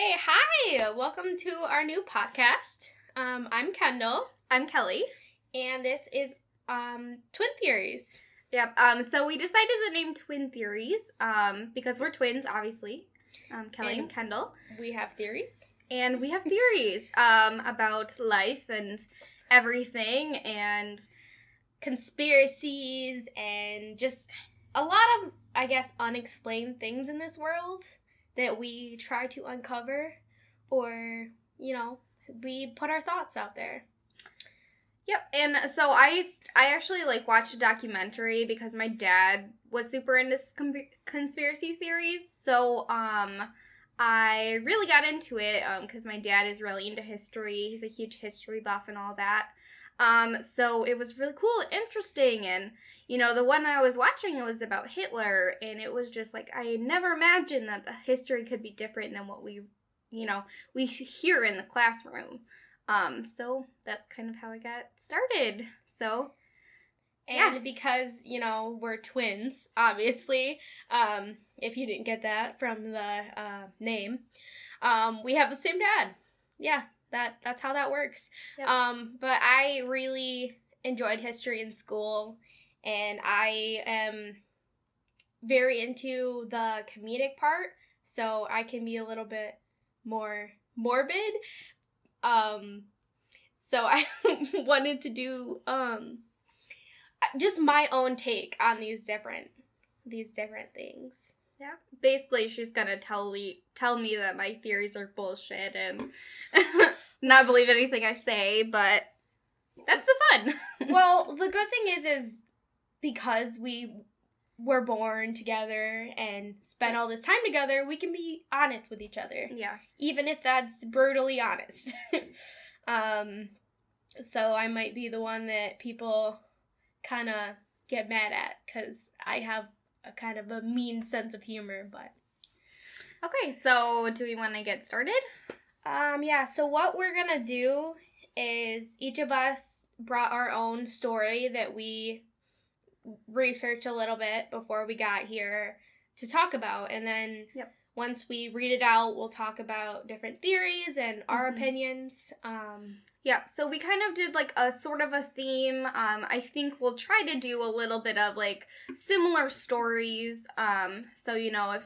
Okay, hi! Welcome to our new podcast. I'm Kendall. I'm Kelly. And this is Twin Theories. Yep. So we decided the name Twin Theories because we're twins, obviously. Kelly and Kendall. We have theories. And we have theories about life and everything and conspiracies and just a lot of, I guess, unexplained things in this world that we try to uncover, or, we put our thoughts out there. Yep. And so I actually watched a documentary because my dad was super into conspiracy theories. So I really got into it because my dad is really into history. He's a huge history buff and all that. So it was really cool and interesting. And, the one I was watching was about Hitler. And it was just I never imagined that the history could be different than what we hear in the classroom. So that's kind of how I got started. So, and yeah. Because, we're twins, obviously, if you didn't get that from the name, we have the same dad. Yeah, that's how that works. Yep. But I really enjoyed history in school, and I am very into the comedic part, so I can be a little bit more morbid. So I wanted to do just my own take on these different things. Yeah. Basically, she's gonna tell me that my theories are bullshit and not believe anything I say, but that's the fun. Well, the good thing is because we were born together and spent all this time together, we can be honest with each other. Yeah. Even if that's brutally honest. So I might be the one that people kind of get mad at because I have a kind of a mean sense of humor, but... Okay, so do we want to get started? Yeah, so what we're going to do is each of us brought our own story that we researched a little bit before we got here to talk about, and then once we read it out, we'll talk about different theories and our opinions. Yeah, so we kind of did a sort of a theme. I think we'll try to do a little bit of similar stories. So if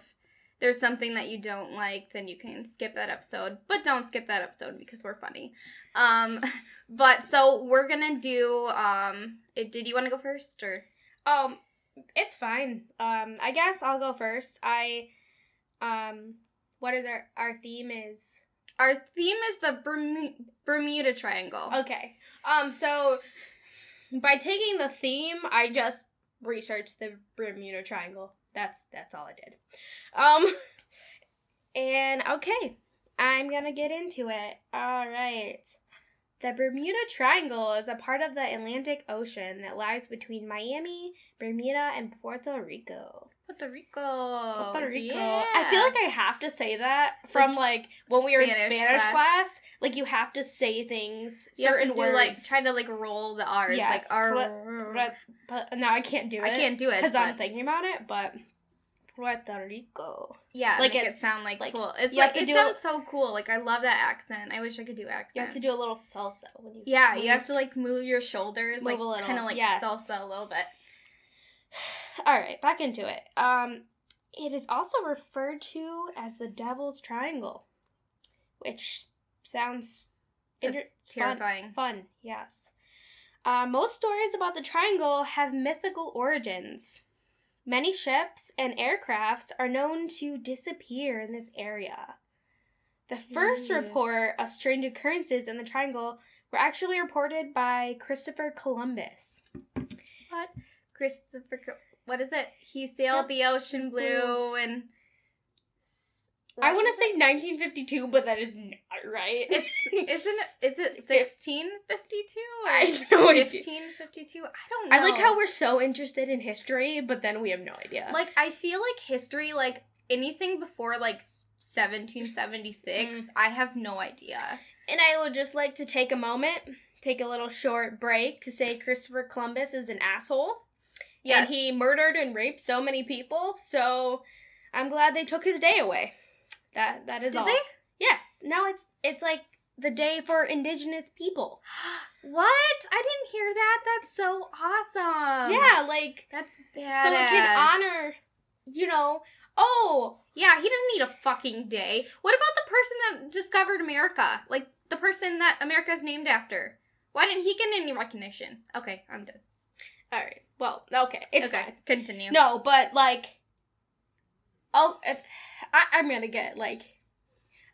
there's something that you don't like, then you can skip that episode. But don't skip that episode because we're funny. But so we're gonna do. Did you want to go first or? It's fine. I guess I'll go first. What is our theme is? Our theme is the Bermuda Triangle. Okay. So by taking the theme, I just researched the Bermuda Triangle. That's all I did. And okay, I'm gonna get into it. All right. The Bermuda Triangle is a part of the Atlantic Ocean that lies between Miami, Bermuda, and Puerto Rico. Puerto Rico. Yeah. I feel like I have to say that from when we were in Spanish class. You have to say things, certain words. Try to roll the R's. Yes, but now I can't do it. I can't do it because I'm thinking about it. But Puerto Rico. Yeah, make it sound cool. It's it sounds so cool. I love that accent. I wish I could do accents. You have to do a little salsa when you. Yeah, you have to move your shoulders, move a little, kind of salsa a little bit. All right, back into it. It is also referred to as the Devil's Triangle, which sounds terrifying. Fun, yes. Most stories about the triangle have mythical origins. Many ships and aircrafts are known to disappear in this area. The first report of strange occurrences in the triangle were actually reported by Christopher Columbus. What? What is it? He sailed the ocean blue and... I want to say 1952, but that is not right. Is it 1652 or I have no idea. 1552? I don't know. I like how we're so interested in history, but then we have no idea. I feel history, anything before 1776, I have no idea. And I would just like to take a little short break to say Christopher Columbus is an asshole. Yes. And he murdered and raped so many people, so I'm glad they took his day away. That is all. Did they? Yes. Now it's like the day for indigenous people. What? I didn't hear that. That's so awesome. Yeah, like that's badass. So it can honor, Yeah, he doesn't need a fucking day. What about the person that discovered America? Like, the person that America is named after. Why didn't he get any recognition? Okay, I'm done. Alright, well, okay, it's fine. Continue. No, but, like, I'm gonna get, like,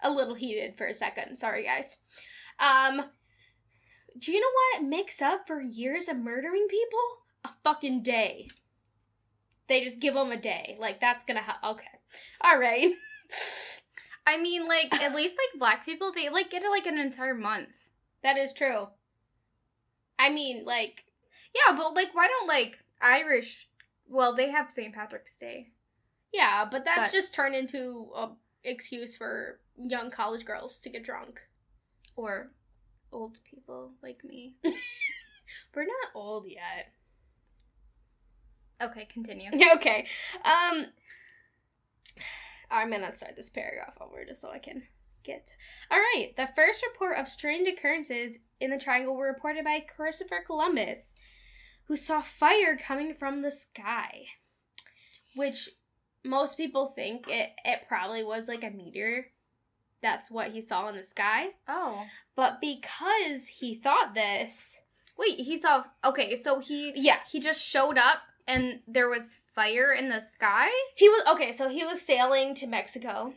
a little heated for a second. Sorry, guys. Do you know what makes up for years of murdering people? A fucking day. They just give them a day. Like, that's gonna okay. Alright. I mean, like, at least, like, black people, they, like, get, like, an entire month. That is true. I mean, like... Yeah, but, like, why don't, like, Irish... Well, they have St. Patrick's Day. Yeah, but that's just turned into a excuse for young college girls to get drunk. Or old people like me. We're not old yet. Okay, continue. Okay. I'm gonna start this paragraph over just so I can get... Alright, the first report of strange occurrences in the triangle were reported by Christopher Columbus, who saw fire coming from the sky. Which most people think it probably was like a meteor. That's what he saw in the sky. Oh. But because he thought this... Wait, he saw... Okay, so he... Yeah. He just showed up and there was fire in the sky? So he was sailing to Mexico.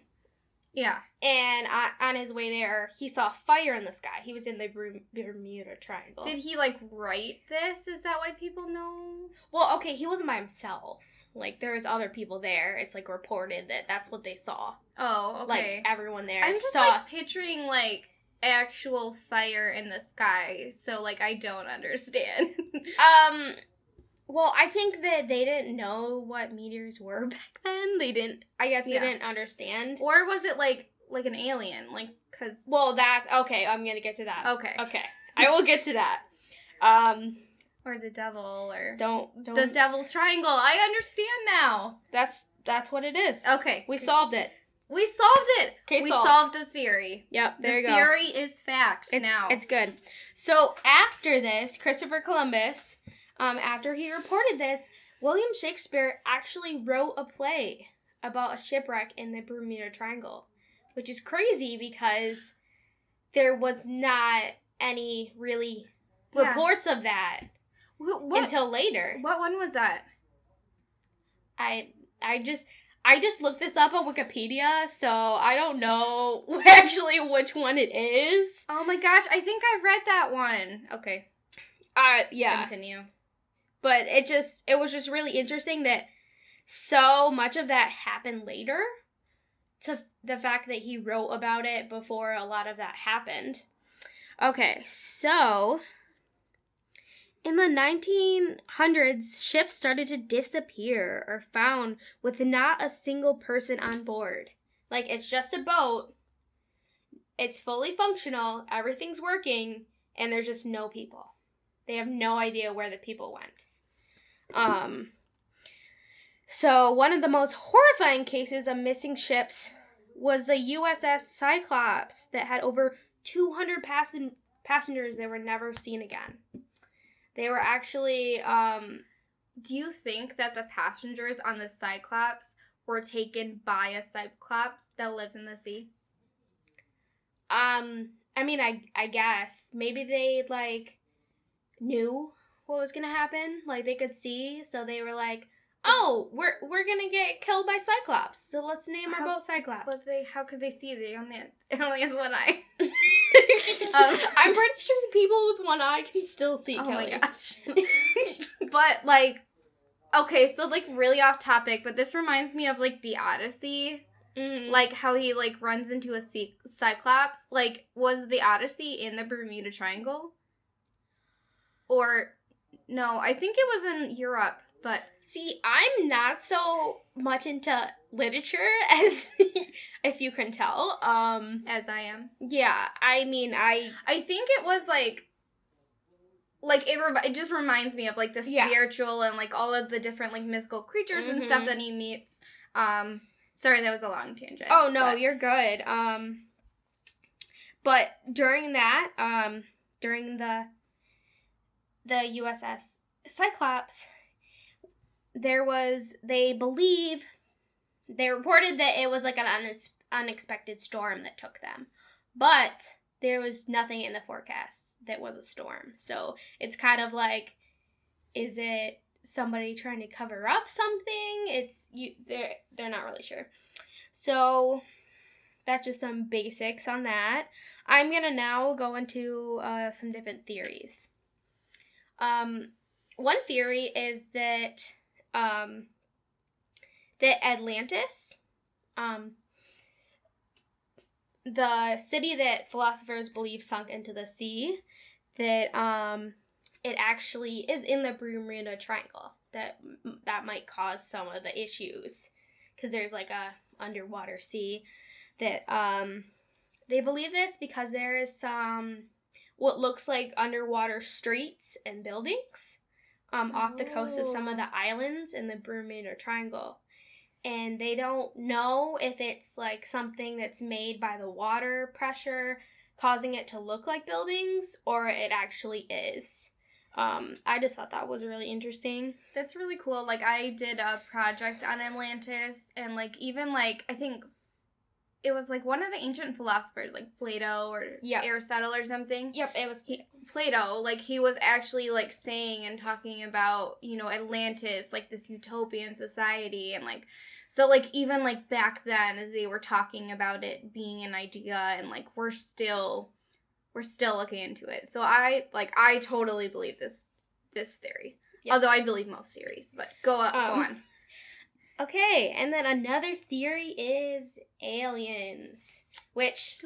Yeah. And on his way there, he saw fire in the sky. He was in the Bermuda Triangle. Did he, like, write this? Is that why people know? Well, okay, he wasn't by himself. Like, there was other people there. It's, like, reported that that's what they saw. Oh, okay. Like, everyone there I'm just, like, picturing, like, actual fire in the sky. So, like, I don't understand. Well, I think that they didn't know what meteors were back then. They didn't understand. Or was it, like an alien? Like, cause... Well, that's... Okay, I'm gonna get to that. Okay. I will get to that. Or the devil, or... Don't... The Devil's Triangle. I understand now. That's what it is. Okay. We solved it. We solved it. Okay, we solved the theory. Yep, there you go. The theory is fact now. It's good. So, after this, Christopher Columbus... after he reported this, William Shakespeare actually wrote a play about a shipwreck in the Bermuda Triangle, which is crazy because there was not any really reports of that until later. What one was that? I just looked this up on Wikipedia, so I don't know actually which one it is. Oh my gosh, I think I read that one. Okay. Yeah. Continue. But it was just really interesting that so much of that happened later, to the fact that he wrote about it before a lot of that happened. Okay, so in the 1900s, ships started to disappear or found with not a single person on board. Like, it's just a boat, it's fully functional, everything's working, and there's just no people. They have no idea where the people went. So one of the most horrifying cases of missing ships was the USS Cyclops that had over 200 passengers that were never seen again. They were actually, Do you think that the passengers on the Cyclops were taken by a Cyclops that lives in the sea? I mean, I guess. Maybe they, like, knew what was gonna happen. Like, they could see, so they were like, oh, we're gonna get killed by Cyclops, so let's name our boat Cyclops. How could they see? It only has one eye. I'm pretty sure the people with one eye can still see, Kelly. Oh my gosh. But, like, okay, so, like, really off topic, but this reminds me of, like, the Odyssey. Mm-hmm. Like, how he, like, runs into a Cyclops. Like, was the Odyssey in the Bermuda Triangle? Or, no, I think it was in Europe, but... See, I'm not so much into literature, as if you can tell. As I am. Yeah, I mean, I think it was, like, it just reminds me of, like, the spiritual and, like, all of the different, like, mythical creatures and stuff that he meets. Sorry, that was a long tangent. Oh, no, you're good. But during that, during the USS Cyclops, they reported that it was like an unexpected storm that took them. But there was nothing in the forecast that was a storm. So it's kind of like, is it somebody trying to cover up something? They're not really sure. So that's just some basics on that. I'm gonna now go into some different theories. One theory is that Atlantis, the city that philosophers believe sunk into the sea, that it actually is in the Bermuda Triangle. That might cause some of the issues, because there's like a underwater sea. That they believe this because there is some what looks like underwater streets and buildings off the coast of some of the islands in the Bermuda Triangle. And they don't know if it's like something that's made by the water pressure causing it to look like buildings, or it actually is. I just thought that was really interesting. That's really cool. Like, I did a project on Atlantis, and like, even like, I think it was like one of the ancient philosophers, like Plato or Aristotle or something. Yep, it was Plato. Like, he was actually like saying and talking about, you know, Atlantis, like this utopian society, and like, so like even like back then they were talking about it being an idea, and like we're still looking into it. So I totally believe this theory. Yep. Although I believe most theories, but go on. Okay, and then another theory is aliens, which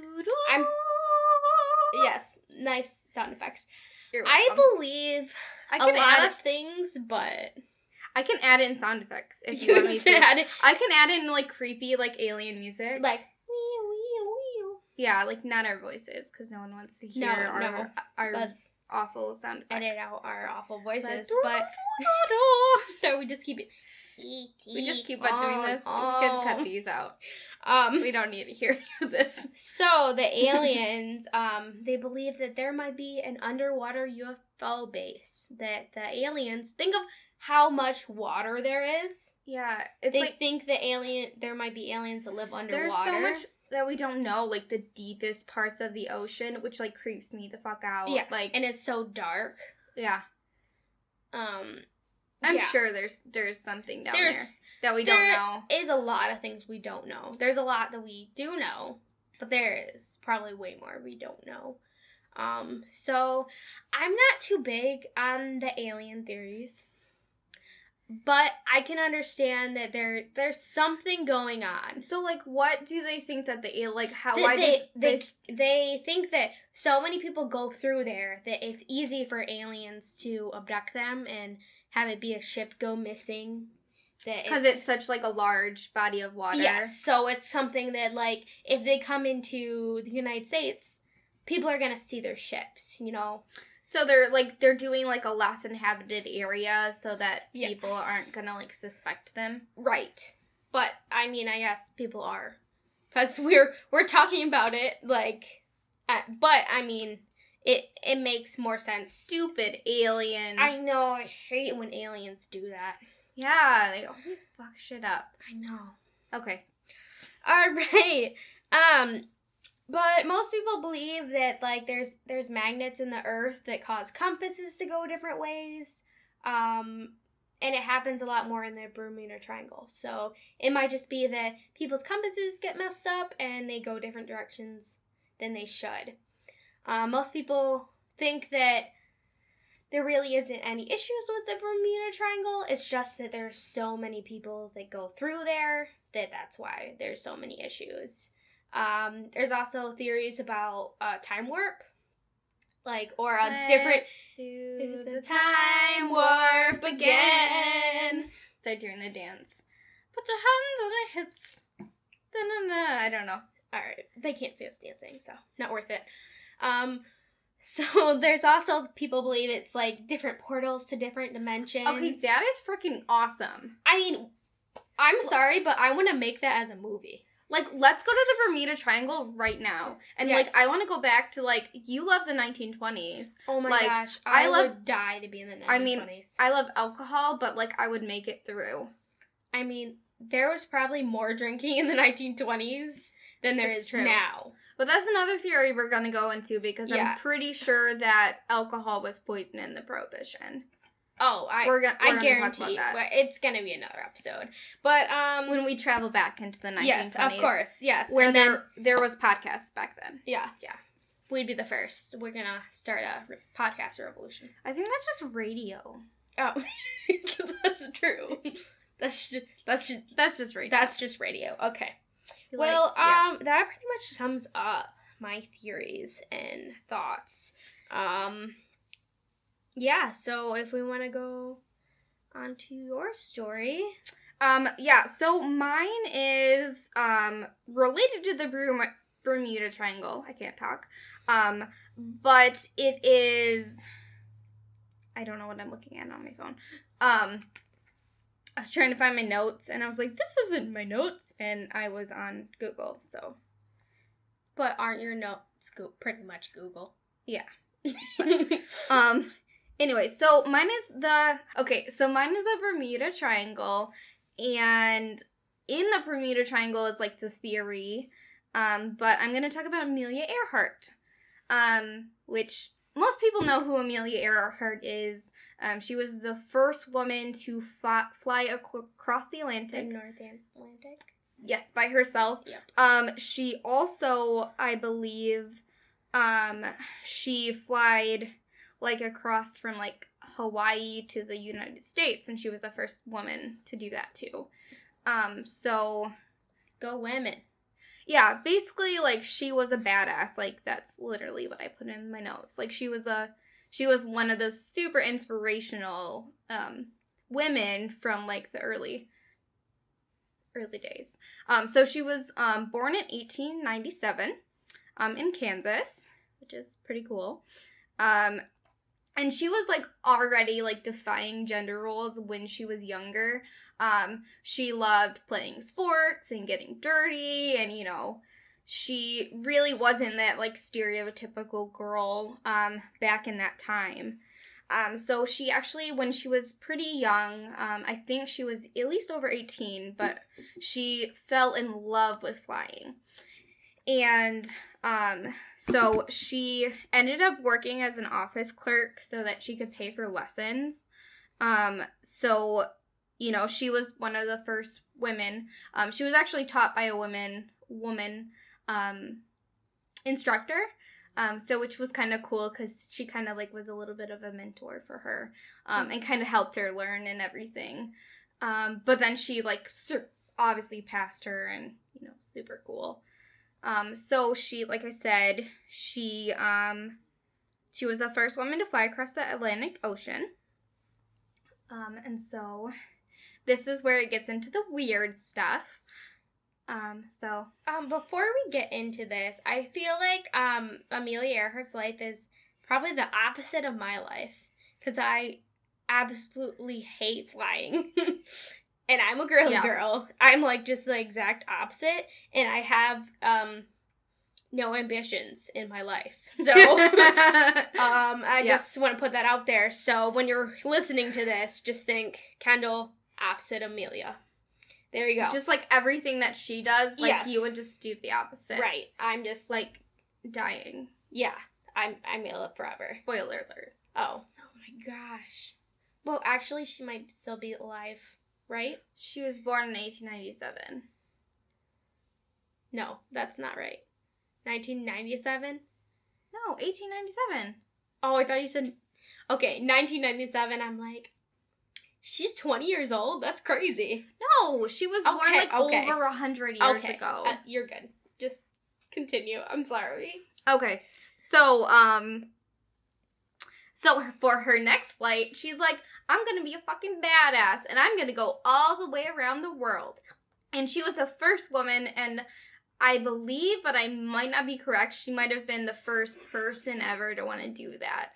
yes, nice sound effects. I believe a lot of things, but I can add in sound effects if you want me to. I can add in like creepy like alien music, like wee wee wee. Yeah, like not our voices, because no one wants to hear our awful sound effects. Edit out our awful voices, but so we just keep it. We just keep on doing this. We can cut these out. We don't need to hear this. So the aliens, they believe that there might be an underwater UFO base. That the aliens, think of how much water there is. Yeah, they think there might be aliens that live underwater. There's so much that we don't know, like the deepest parts of the ocean, which like creeps me the fuck out. Yeah, like, and it's so dark. Yeah. I'm sure there's something down there that we don't know. There is a lot of things we don't know. There's a lot that we do know, but there is probably way more we don't know. So I'm not too big on the alien theories, but I can understand that there's something going on. So like, what do they think that they think that so many people go through there that it's easy for aliens to abduct them and have it be a ship go missing. Because it's such like a large body of water. Yes, so it's something that like if they come into the United States, people are gonna see their ships, you know. So they're doing like a less inhabited area so that people aren't gonna like suspect them. Right. But I mean, I guess people are, because we're talking about it like, but I mean, it makes more sense. Stupid aliens. I know. I hate when aliens do that. Yeah, they always fuck shit up. I know. Okay. All right. But most people believe that like there's magnets in the earth that cause compasses to go different ways. And it happens a lot more in the Bermuda Triangle. So it might just be that people's compasses get messed up and they go different directions than they should. Most people think that there really isn't any issues with the Bermuda Triangle. It's just that there's so many people that go through there that's why there's so many issues. There's also theories about time warp, like, or a different do the time warp again. Start doing the dance. Put your hands on your hips. Da-na-na. I don't know. All right, they can't see us dancing, so not worth it. So there's also people believe it's like different portals to different dimensions. Okay, that is freaking awesome. I mean, I'm sorry, but I want to make that as a movie. Like, let's go to the Bermuda Triangle right now. And, Yes. like, I want to go back to, like, you love the 1920s. Oh my like, gosh. I would die to be in the 1920s. I mean, I love alcohol, but, like, I would make it through. I mean, there was probably more drinking in the 1920s than there is now. But that's another theory we're going to go into because I'm pretty sure that alcohol was poison in the Prohibition. Oh, I guarantee you. But it's going to be another episode. But when we travel back into the 1920s. Yes, of course. Yes. Where there was podcasts back then. Yeah. Yeah. We'd be the first. We're going to start a podcast revolution. I think that's just radio. Oh. That's true. That's just radio. That's just radio. Okay. Well, that pretty much sums up my theories and thoughts. Yeah, so if we want to go on to your story. So mine is related to the Bermuda Triangle. I can't talk. But it is, I don't know what I'm looking at on my phone. I was trying to find my notes, and I was like, this isn't my notes, and I was on Google, so. But aren't your notes pretty much Google? Yeah. But, anyway, so mine is the Bermuda Triangle, and in the Bermuda Triangle is, like, the theory, but I'm going to talk about Amelia Earhart, which most people know who Amelia Earhart is. She was the first woman to fly across the Atlantic. The North Atlantic? Yes, by herself. Yep. She also, I believe, she flied, like, across from, like, Hawaii to the United States, and she was the first woman to do that, too. So, go women. Yeah, basically, like, she was a badass. Like, that's literally what I put in my notes. Like, she was one of those super inspirational women from, like, the early days. So she was born in 1897 in Kansas, which is pretty cool. And she was, like, already, like, defying gender roles when she was younger. She loved playing sports and getting dirty, and, you know, she really wasn't that, like, stereotypical girl back in that time. So she actually, when she was pretty young, I think she was at least over 18, but she fell in love with flying. And so she ended up working as an office clerk so that she could pay for lessons. So, you know, she was one of the first women. She was actually taught by a woman instructor. So which was kind of cool because she kind of, like, was a little bit of a mentor for her, and kind of helped her learn and everything. But then she, like, obviously passed her, and, you know, super cool. So she, like I said, she was the first woman to fly across the Atlantic Ocean. And so this is where it gets into the weird stuff. Before we get into this, I feel like Amelia Earhart's life is probably the opposite of my life, because I absolutely hate flying. And I'm a girly girl. I'm, like, just the exact opposite, and I have no ambitions in my life. So I just want to put that out there. So when you're listening to this, just think Kendall, opposite Amelia. There you go. Just, like, everything that she does, like, you would just do the opposite. Right. I'm just, like, dying. Yeah. I may live forever. Spoiler alert. Oh my gosh. Well, actually, she might still be alive, right? She was born in 1897. No, that's not right. 1997? No, 1897. Oh, I thought you said... Okay, 1997, I'm like... She's 20 years old? That's crazy. No, she was born, like, over 100 years ago. You're good. Just continue. I'm sorry. Okay. So, for her next flight, she's like, I'm gonna be a fucking badass, and I'm gonna go all the way around the world. And she was the first woman, and I believe, but I might not be correct, she might have been the first person ever to want to do that.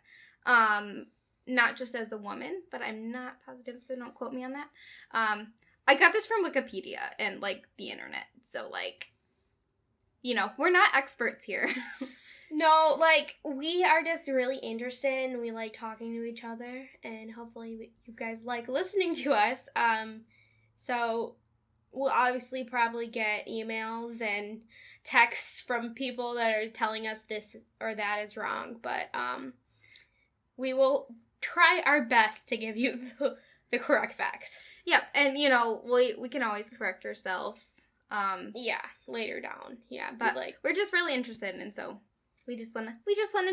Not just as a woman, but I'm not positive, so don't quote me on that. I got this from Wikipedia and, like, the internet, so, like, we're not experts here. No, like, we are just really interested and we like talking to each other, and hopefully you guys like listening to us. So we'll obviously probably get emails and texts from people that are telling us this or that is wrong, but we will try our best to give you the correct facts. Yep, and we can always correct ourselves. Yeah, later down. Yeah, but we're just really interested, and so we just wanna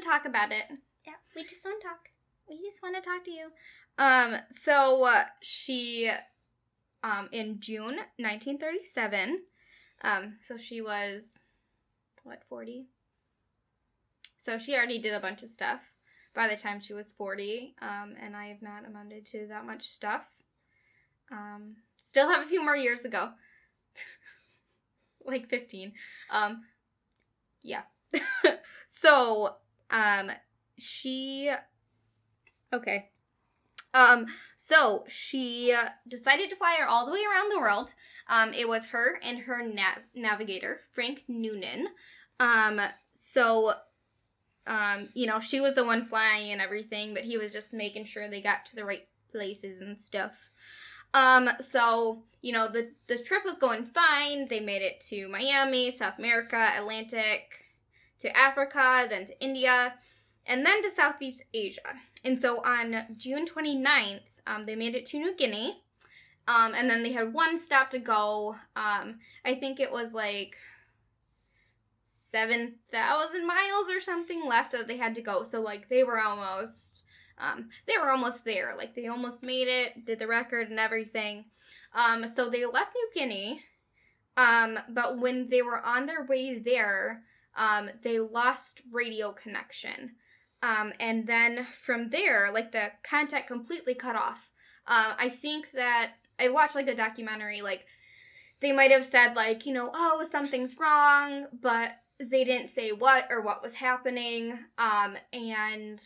talk about it. Yeah, we just want to talk. We just want to talk to you. So she, in June 1937, so she was, 40? So she already did a bunch of stuff by the time she was 40, and I have not amounted to that much stuff. Still have a few more years to go. Like 15. Yeah. So, so she decided to fly her all the way around the world. It was her and her navigator, Frank Noonan. She was the one flying and everything, but he was just making sure they got to the right places and stuff. The trip was going fine. They made it to Miami, South America, Atlantic, to Africa, then to India, and then to Southeast Asia. And so on June 29th, they made it to New Guinea, and then they had one stop to go. I think it was like 7,000 miles or something left that they had to go. So like they were almost there. Like they almost made it, did the record and everything. So they left New Guinea, but when they were on their way there, they lost radio connection. And then from there, like the contact completely cut off. I think that I watched like a documentary, like they might have said like, oh, something's wrong, but they didn't say what or what was happening. And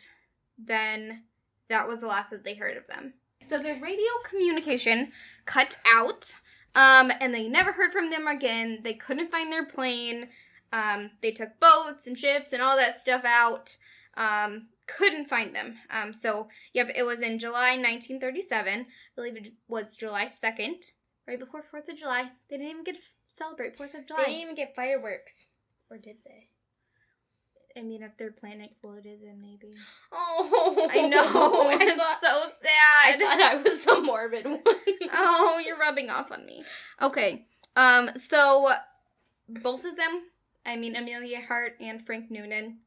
then that was the last that they heard of them. So the radio communication cut out, and they never heard from them again. They couldn't find their plane. They took boats and ships and all that stuff out. Couldn't find them. It was in July 1937. I believe it was July 2nd, right before 4th of July. They didn't even get to celebrate 4th of July. They didn't even get fireworks. Or did they? I mean, if their plane exploded, then maybe. Oh, I know. It's so sad. I thought I was the morbid one. Oh, you're rubbing off on me. Okay. So both of them, Amelia Earhart and Frank Noonan,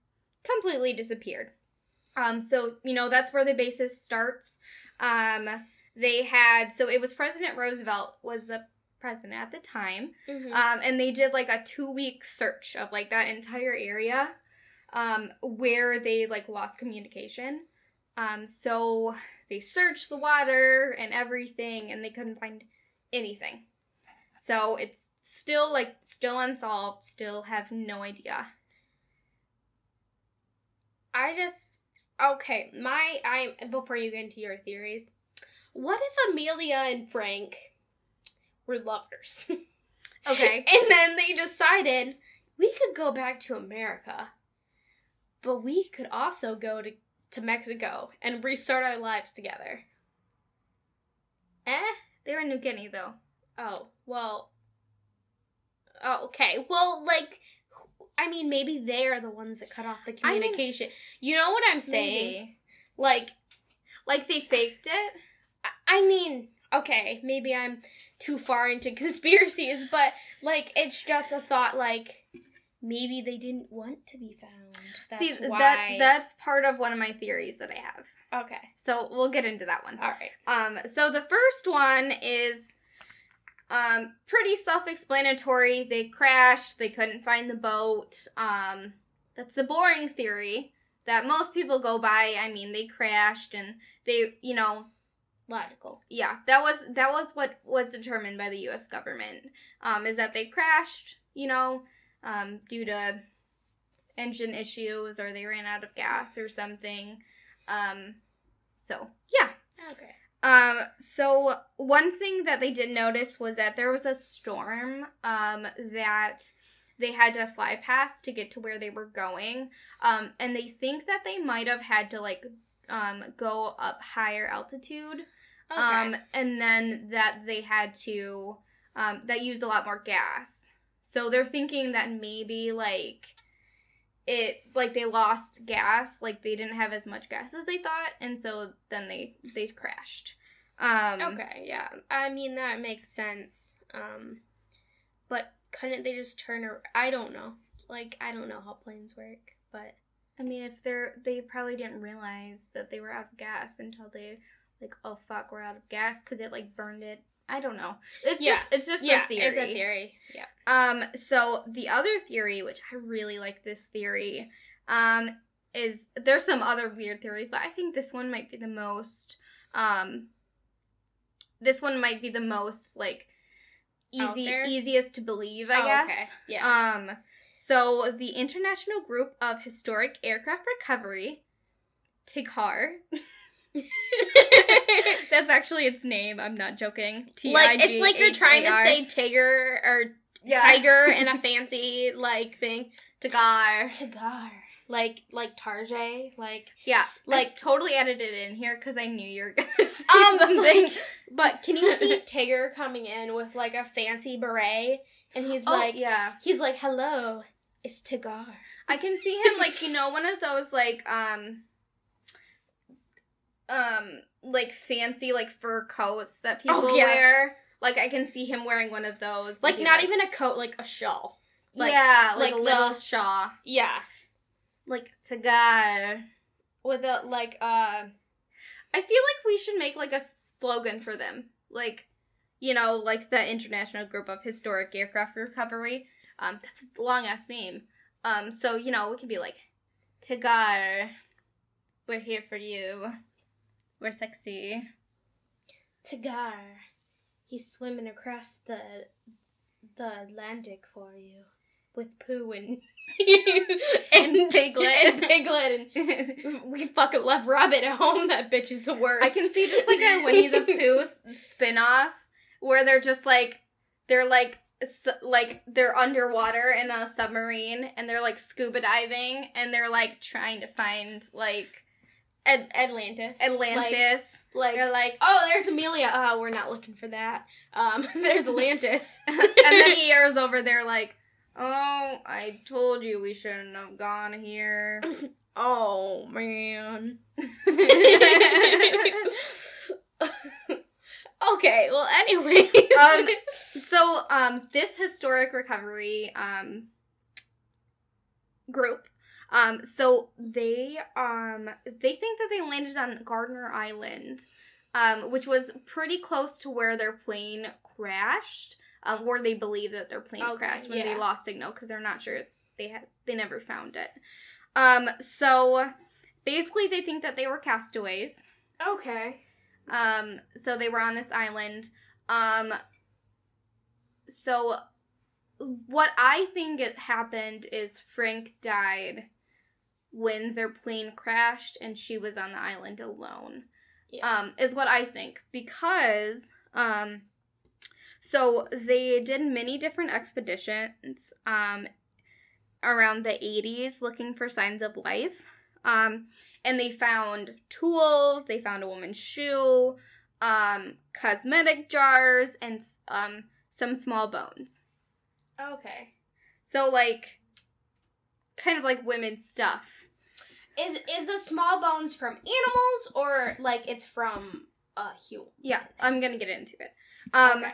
completely disappeared. That's where the basis starts. It was President Roosevelt was the president at the time. Mm-hmm. And they did like a 2-week search of like that entire area. Where they like lost communication. So they searched the water and everything, and they couldn't find anything. So it's still unsolved. Still have no idea. Before you get into your theories, what if Amelia and Frank were lovers? Okay. And then they decided we could go back to America. But we could also go to Mexico and restart our lives together. They were in New Guinea, though. Oh, well. Oh, okay. Well, maybe they are the ones that cut off the communication. You know what I'm saying? Maybe. Like they faked it? Okay, maybe I'm too far into conspiracies, but, it's just a thought, maybe they didn't want to be found. That's why. That's part of one of my theories that I have. Okay. So we'll get into that one. All right. So the first one is pretty self-explanatory. They crashed. They couldn't find the boat. That's the boring theory that most people go by. They crashed and they, Logical. Yeah, that was what was determined by the U.S. government. Is that they crashed, due to engine issues or they ran out of gas or something. So, yeah. Okay. So one thing that they did notice was that there was a storm that they had to fly past to get to where they were going. And they think that they might have had to, like, go up higher altitude. Okay. And then that they had to, that used a lot more gas. So they're thinking that maybe, like, they lost gas, like, they didn't have as much gas as they thought, and so then they crashed. Okay, yeah. I mean, that makes sense. But couldn't they just turn around? I don't know. Like, I don't know how planes work, but I mean, if they probably didn't realize that they were out of gas until they, like, oh fuck, we're out of gas, because it, like, burned it. I don't know. It's just a theory. It's a theory. Yeah. So the other theory, which I really like this theory, is there's some other weird theories, but I think this one might be the most like easiest to believe, I guess. Okay. Yeah. So the International Group of Historic Aircraft Recovery, TIGHAR. That's actually its name. I'm not joking. Like, it's like you're trying to say Tigger or tiger in a fancy, like, thing. TIGHAR. Like Tarjay, like. Yeah, like, totally added it in here because I knew you were gonna say something. But can you see Tigger coming in with, like, a fancy beret, and he's like, hello, it's TIGHAR. I can see him, like, you know, one of those, like fancy, like, fur coats that people wear. Like, I can see him wearing one of those. Like, not even a coat, like a shawl. Like, like a little shawl. Yeah. Like, TIGHAR. With a, like, I feel like we should make, like, a slogan for them. Like, you know, like the International Group of Historic Aircraft Recovery. That's a long-ass name. So, you know, we can be like, TIGHAR, we're here for you. We're sexy. TIGHAR, he's swimming across the Atlantic for you. With Pooh and and Piglet. And we fucking left Rabbit at home. That bitch is the worst. I can see just like a Winnie the Pooh spin-off where they're just like, they're underwater in a submarine and they're like scuba diving and they're like trying to find like Atlantis. Like, they're like, oh, there's Amelia. Oh, we're not looking for that. There's Atlantis. And then Eeyores over there like, oh, I told you we shouldn't have gone here. Oh, man. Okay, well, anyway. So, this historic recovery, group, so they think that they landed on Gardner Island, which was pretty close to where their plane crashed. Or they believe that their plane crashed when they lost signal because they're not sure they never found it. So basically they think that they were castaways. Okay. So they were on this island. So what I think happened is Frank died when their plane crashed and she was on the island alone. Yeah. Is what I think because so they did many different expeditions around the 80s looking for signs of life. And they found tools, they found a woman's shoe, cosmetic jars, and some small bones. Okay. So, like, kind of like women's stuff. Is the small bones from animals or, like, it's from human? Yeah, I'm gonna get into it. Okay.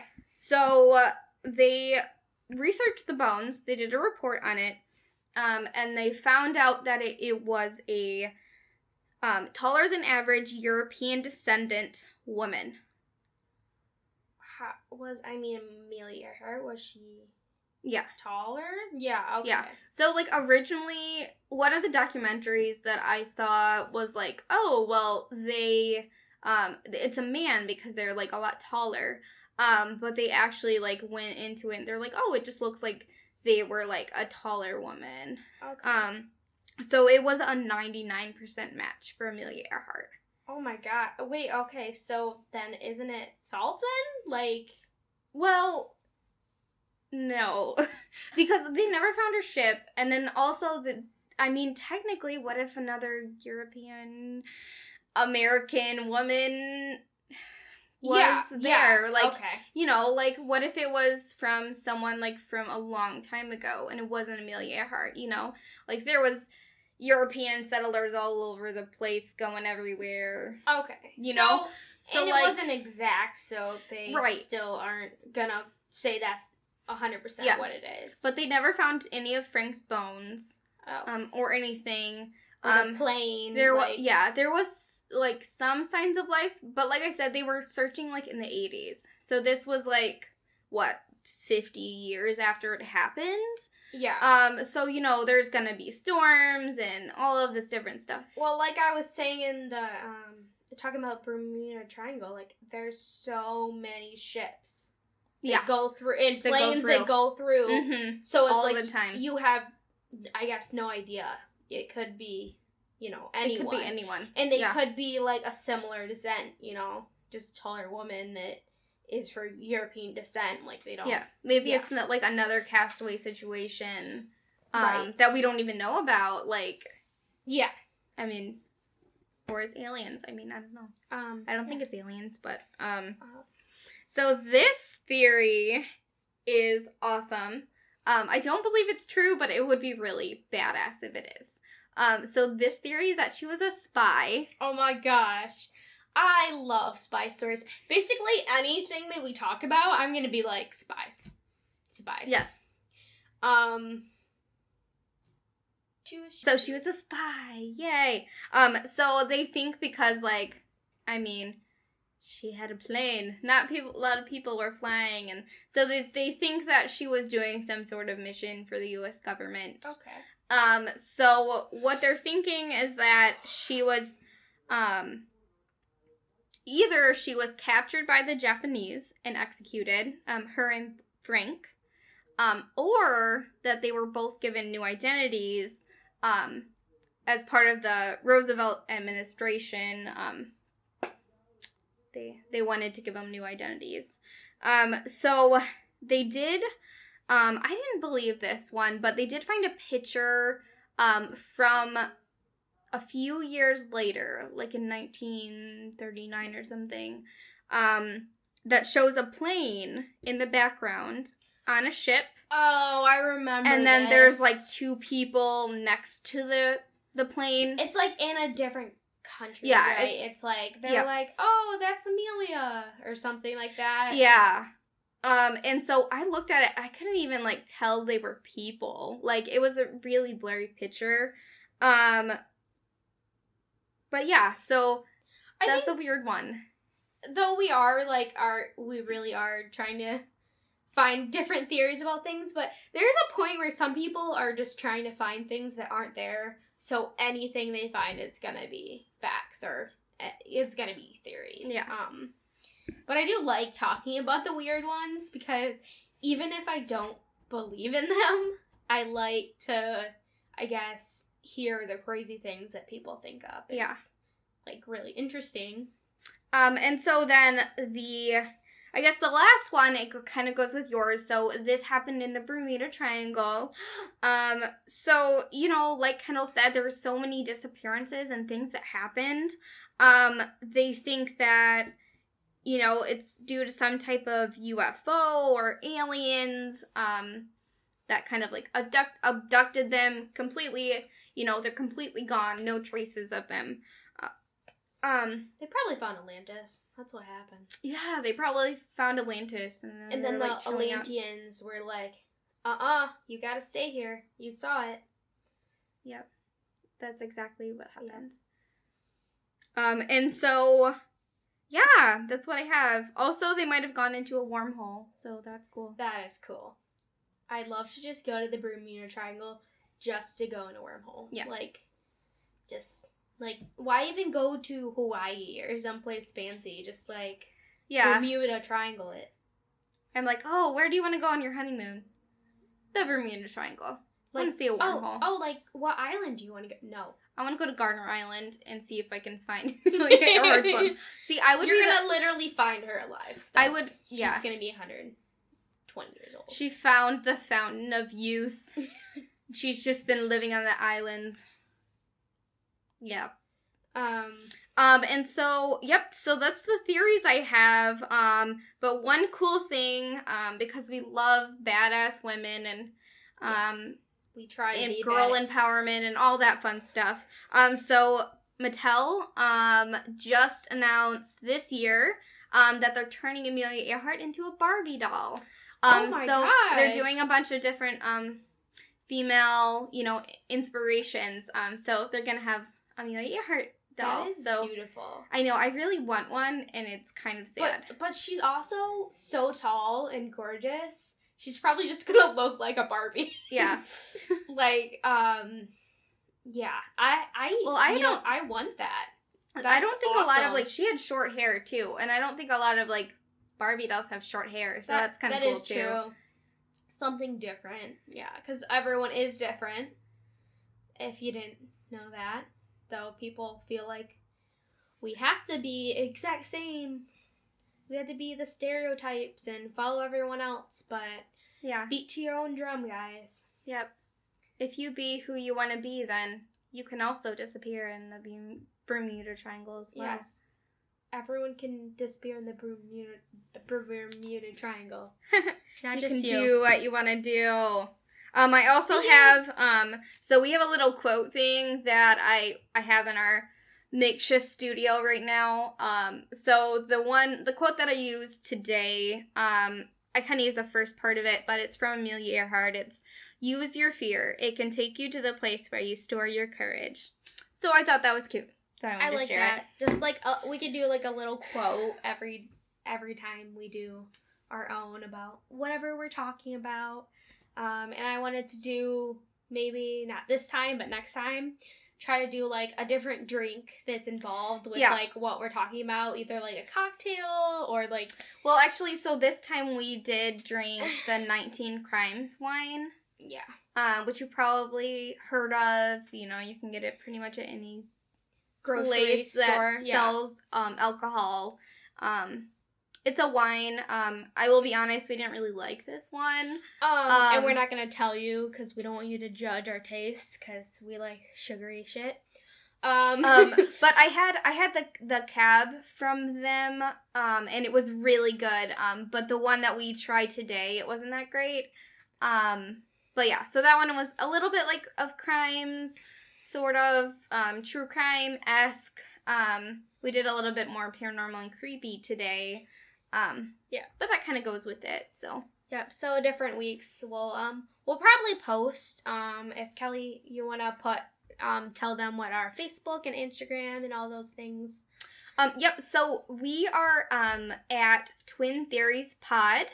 So, they researched the bones, they did a report on it, and they found out that it was a taller than average European descendant woman. Amelia Earhart, was she taller? Yeah, okay. Yeah. So, like, originally, one of the documentaries that I saw was like, oh, well, it's a man because they're, like, a lot taller. But they actually, like, went into it and they're like, oh, it just looks like they were, like, a taller woman. Okay. So it was a 99% match for Amelia Earhart. Oh my god. Wait, okay, so then isn't it salt then? Like, well, No. Because they never found her ship, and then also technically, what if another European American woman was there? Like, okay. What if it was from someone, from a long time ago, and it wasn't Amelia Earhart, Like, there was European settlers all over the place, going everywhere. Okay. So and it wasn't exact, so they still aren't gonna say that's 100% what it is. But they never found any of Frank's bones. Or anything. Or the plane. There was some signs of life, but like I said, they were searching in the 80s. So this was 50 years after it happened. Yeah. So there's gonna be storms and all of this different stuff. Well, like I was saying in the talking about Bermuda Triangle, there's so many ships. That go through and planes that go through. Mm-hmm. So it's all the time. You have, I guess, no idea. It could be, anyone. It could be anyone. And they could be a similar descent, just taller woman that is for European descent. They don't. Yeah, maybe it's not another castaway situation that we don't even know about. Yeah. I mean, or it's aliens. I mean, I don't know. I don't think it's aliens, but So this theory is awesome. I don't believe it's true, but it would be really badass if it is. So this theory is that she was a spy. Oh my gosh. I love spy stories. Basically, anything that we talk about, I'm going to be like, spies. Spies. Yes. So she was a spy. Yay. So they think because, she had a plane. A lot of people were flying, and so they think that she was doing some sort of mission for the U.S. government. Okay. So what they're thinking is that she was, either she was captured by the Japanese and executed, her and Frank, or that they were both given new identities, as part of the Roosevelt administration. They wanted to give them new identities. So they did, I didn't believe this one, but they did find a picture from a few years later, in 1939 or something, that shows a plane in the background on a ship. Oh, I remember. And then there's two people next to the plane. It's in a different country, right? It's they're oh, that's Amelia or something like that. Yeah. And so I looked at it, I couldn't even tell they were people. It was a really blurry picture. But yeah, so that's a weird one. Though we are we really are trying to find different theories about things, but there's a point where some people are just trying to find things that aren't there. So anything they find is gonna be facts, or it's gonna be theories. Yeah. But I do like talking about the weird ones, because even if I don't believe in them, I like to, I guess, hear the crazy things that people think of. It's, really interesting. And so then I guess the last one, it kind of goes with yours. So this happened in the Bermuda Triangle. So, like Kendall said, there were so many disappearances and things that happened. They think that, it's due to some type of UFO or aliens, that kind of abducted them completely. They're completely gone. No traces of them. They probably found Atlantis. That's what happened. Yeah, they probably found Atlantis. And then the Atlanteans were like, you gotta stay here. You saw it. Yep. That's exactly what happened. Yeah. And so, yeah, that's what I have. Also, they might have gone into a wormhole, so that's cool. That is cool. I'd love to just go to the Bermuda Triangle just to go in a wormhole. Yeah. Why even go to Hawaii or someplace fancy? Just Bermuda Triangle it. I'm where do you want to go on your honeymoon? The Bermuda Triangle. I want to see a wormhole. What island do you want to go? No. I want to go to Gardner Island and see if I can find Amelia Earhart's book. See, You're gonna literally find her alive. She's gonna be 120 20 years old. She found the fountain of youth. She's just been living on the island. Yeah. And so, so that's the theories I have. But one cool thing, because we love badass women and, yes. We try and to be girl empowerment and all that fun stuff. So Mattel, just announced this year, that they're turning Amelia Earhart into a Barbie doll. Oh my so gosh. They're doing a bunch of different, female, inspirations. So they're gonna have Amelia Earhart doll. That is beautiful. I know, I really want one, and it's kind of sad. But she's also so tall and gorgeous. She's probably just gonna look like a Barbie. Yeah. Yeah. I want that. I don't think awesome. A lot of, she had short hair, too, and I don't think a lot of, Barbie dolls have short hair, so that's kind of cool, too. That is true. Something different, yeah, because everyone is different, if you didn't know that, though people feel like we have to be exact same. We have to be the stereotypes and follow everyone else, but yeah, beat to your own drum, guys. Yep. If you be who you want to be, then you can also disappear in the Bermuda Triangle as well. Yes. Everyone can disappear in the Bermuda Triangle. Not you just can you. do what you want to do. I also have, so we have a little quote thing that I have in our makeshift studio right now. So the quote that I used today, I kind of used the first part of it, but it's from Amelia Earhart. It's, "Use your fear. It can take you to the place where you store your courage." So I thought that was cute. So I like that. Just we could do a little quote every time we do our own about whatever we're talking about. And I wanted to do, maybe not this time, but next time, try to do a different drink that's involved with what we're talking about, either a cocktail or Well, actually, so this time we did drink the 19 Crimes wine. Yeah. Which you probably heard of. You can get it pretty much at any grocery place store that sells alcohol. It's a wine. I will be honest, we didn't really like this one. And we're not gonna tell you because we don't want you to judge our taste because we like sugary shit. But I had the cab from them, and it was really good. But the one that we tried today, it wasn't that great. But yeah, so that one was a little bit of crimes, sort of, true crime-esque. We did a little bit more paranormal and creepy today. Yeah, but that kind of goes with it, so. Yep, so different weeks. We'll probably post, if Kelly, you want to tell them what our Facebook and Instagram and all those things. Yep, so we are, at Twin Theories Pod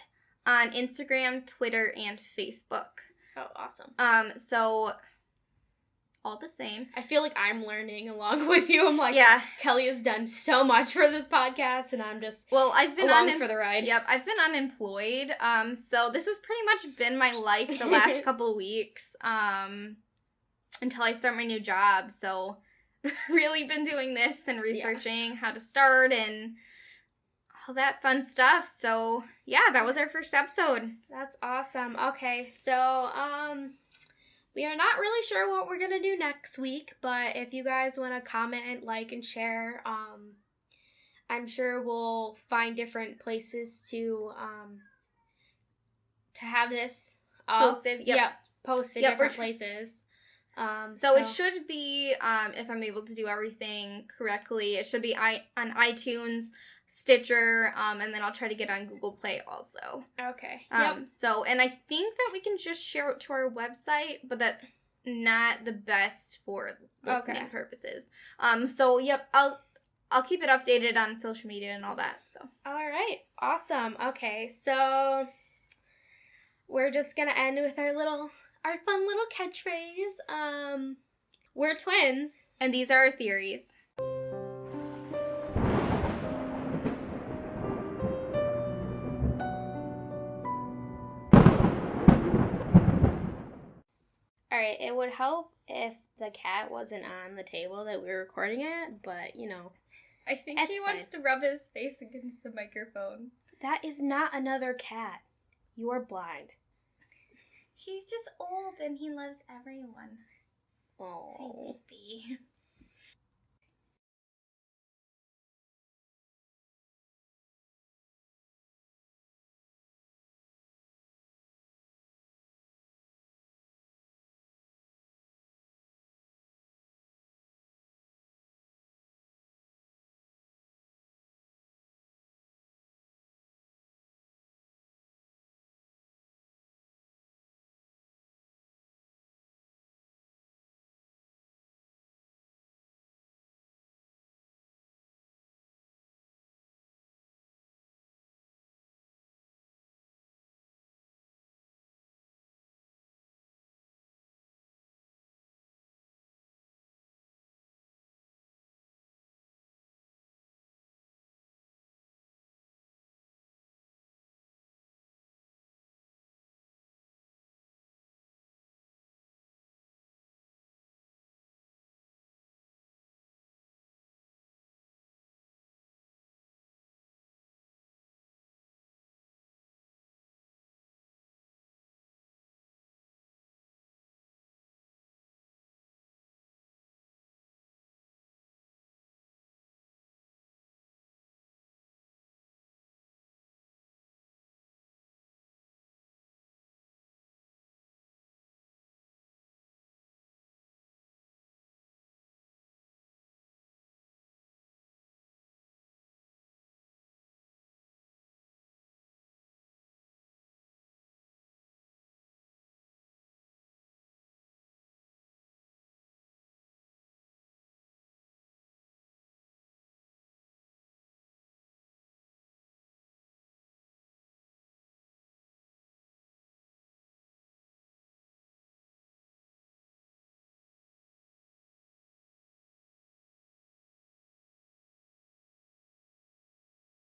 on Instagram, Twitter, and Facebook. Oh, awesome. So all the same. I feel like I'm learning along with you. I'm like, yeah, Kelly has done so much for this podcast, and I'm just I've been along for the ride. Yep, I've been unemployed. So this has pretty much been my life the last couple weeks. Until I start my new job. So really been doing this and researching how to start and all that fun stuff. So yeah, that was our first episode. That's awesome. Okay, so we are not really sure what we're gonna do next week, but if you guys want to comment, like, and share, I'm sure we'll find different places to have this posted. Yep, posted different places. So it should be, if I'm able to do everything correctly, it should be on iTunes, Stitcher, and then I'll try to get on Google Play also. Okay. So, and I think that we can just share it to our website, but that's not the best for listening purposes. So, yep, I'll keep it updated on social media and all that, so. All right. Awesome. Okay, so we're just going to end with our fun little catchphrase. We're twins. And these are our theories. Alright, it would help if the cat wasn't on the table that we were recording at, but, I think he wants to rub his face against the microphone. That is not another cat. You are blind. He's just old and he loves everyone. Oh. Hi, baby.